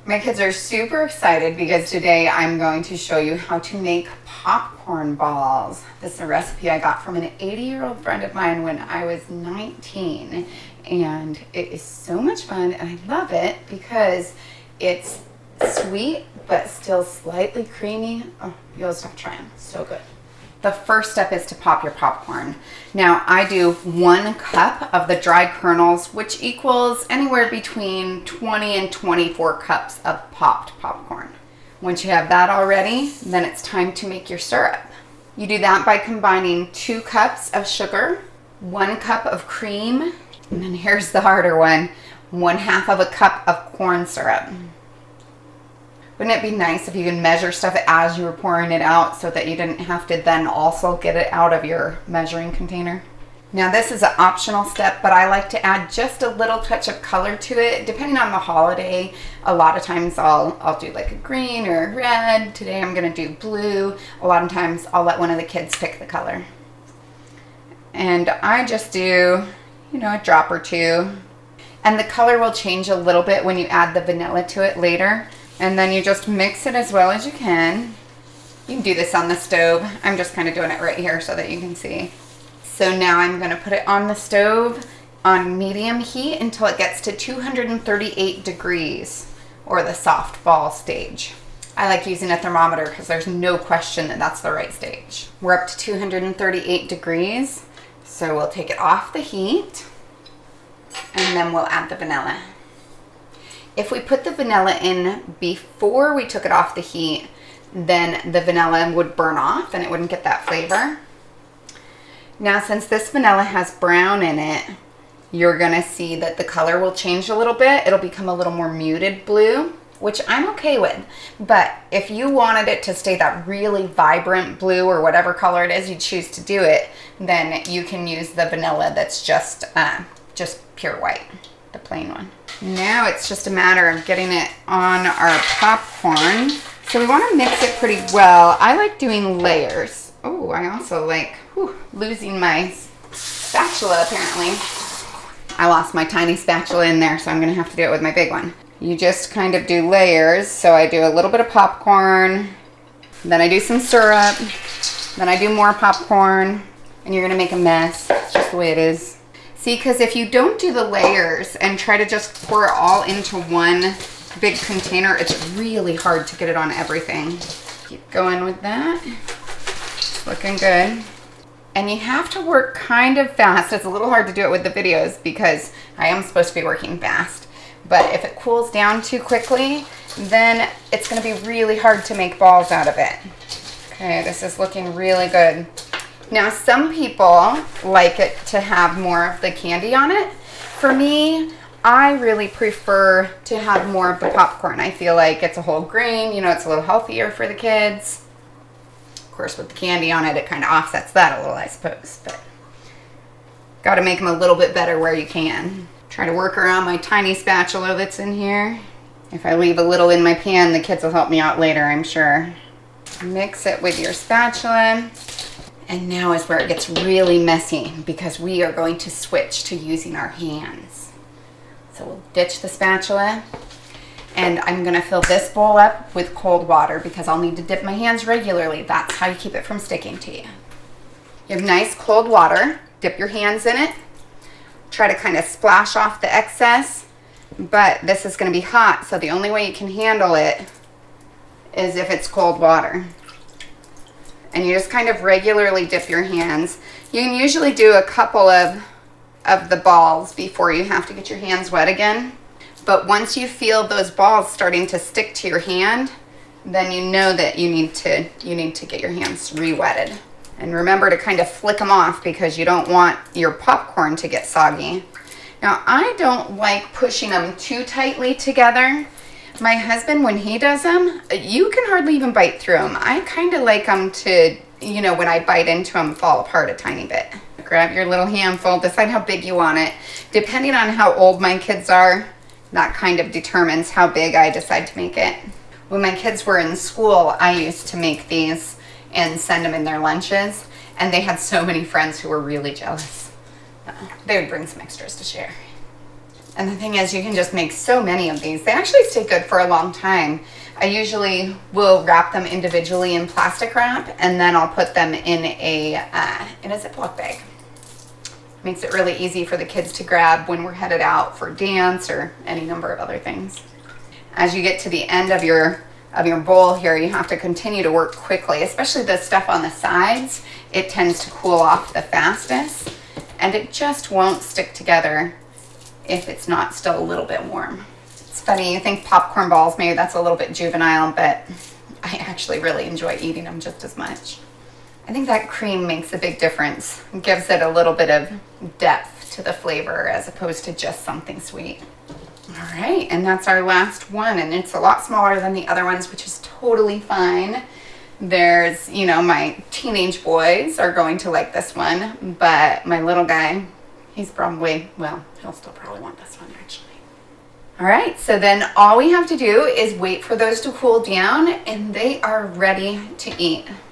My kids are super excited because today I'm going to show you how to make popcorn balls. This is a recipe I got from an 80-year-old friend of mine when I was 19. And it is so much fun and I love it because it's sweet but still slightly creamy. Oh, you'll just have to try them. So good. The first step is to pop your popcorn. Now I do 1 cup of the dry kernels, which equals anywhere between 20 and 24 cups of popped popcorn. Once you have that all ready, then it's time to make your syrup. You do that by combining 2 cups of sugar, 1 cup of cream, and then here's the harder one, 1/2 of a cup of corn syrup. Wouldn't it be nice if you could measure stuff as you were pouring it out so that you didn't have to then also get it out of your measuring container? Now this is an optional step, but I like to add just a little touch of color to it. Depending on the holiday, a lot of times I'll do like a green or a red. Today I'm gonna do blue. A lot of times I'll let one of the kids pick the color. And I just do, a drop or 2. And the color will change a little bit when you add the vanilla to it later. And then you just mix it as well as you can. You can do this on the stove. I'm just kind of doing it right here so that you can see. So now I'm going to put it on the stove on medium heat until it gets to 238 degrees, or the soft ball stage. I like using a thermometer because there's no question that that's the right stage. We're up to 238 degrees, so we'll take it off the heat and then we'll add the vanilla. If we put the vanilla in before we took it off the heat, then the vanilla would burn off and it wouldn't get that flavor. Now, since this vanilla has brown in it, you're gonna see that the color will change a little bit. It'll become a little more muted blue, which I'm okay with. But if you wanted it to stay that really vibrant blue or whatever color it is you choose to do it, then you can use the vanilla that's just pure white, the plain one. Now it's just a matter of getting it on our popcorn. So we want to mix it pretty well. I like doing layers. Oh, I also like losing my spatula apparently. I lost my tiny spatula in there, so I'm going to have to do it with my big one. You just kind of do layers. So I do a little bit of popcorn, then I do some syrup, then I do more popcorn, and you're going to make a mess. It's just the way it is. See, because if you don't do the layers and try to just pour it all into one big container, it's really hard to get it on everything. Keep going with that. It's looking good. And you have to work kind of fast. It's a little hard to do it with the videos because I am supposed to be working fast. But if it cools down too quickly, then it's going to be really hard to make balls out of it. Okay, this is looking really good. Now, some people like it to have more of the candy on it. For me, I really prefer to have more of the popcorn. I feel like it's a whole grain, it's a little healthier for the kids. Of course, with the candy on it, it kind of offsets that a little, I suppose. But got to make them a little bit better where you can. Try to work around my tiny spatula that's in here. If I leave a little in my pan, the kids will help me out later, I'm sure. Mix it with your spatula. And now is where it gets really messy because we are going to switch to using our hands. So we'll ditch the spatula and I'm gonna fill this bowl up with cold water because I'll need to dip my hands regularly. That's how you keep it from sticking to you. You have nice cold water, dip your hands in it, try to kind of splash off the excess, but this is gonna be hot, so the only way you can handle it is if it's cold water. And you just kind of regularly dip your hands. You can usually do a couple of the balls before you have to get your hands wet again. But once you feel those balls starting to stick to your hand, then you know that you need to get your hands re-wetted. And remember to kind of flick them off because you don't want your popcorn to get soggy. Now, I don't like pushing them too tightly together. My husband, when he does them, you can hardly even bite through them. I kind of like them to, when I bite into them, fall apart a tiny bit. Grab your little handful, decide how big you want it. Depending on how old my kids are, that kind of determines how big I decide to make it. When my kids were in school, I used to make these and send them in their lunches, and they had so many friends who were really jealous. They would bring some extras to share. And the thing is, you can just make so many of these. They actually stay good for a long time. I usually will wrap them individually in plastic wrap, and then I'll put them in a Ziploc bag. Makes it really easy for the kids to grab when we're headed out for dance or any number of other things. As you get to the end of your bowl here, you have to continue to work quickly, especially the stuff on the sides. It tends to cool off the fastest, and it just won't stick together if it's not still a little bit warm. It's funny, you think popcorn balls, maybe that's a little bit juvenile, but I actually really enjoy eating them just as much. I think that cream makes a big difference. It gives it a little bit of depth to the flavor as opposed to just something sweet. All right, and that's our last one, and it's a lot smaller than the other ones, which is totally fine. There's, my teenage boys are going to like this one, but my little guy, he'll still probably want this one actually. All right, so then all we have to do is wait for those to cool down, and they are ready to eat.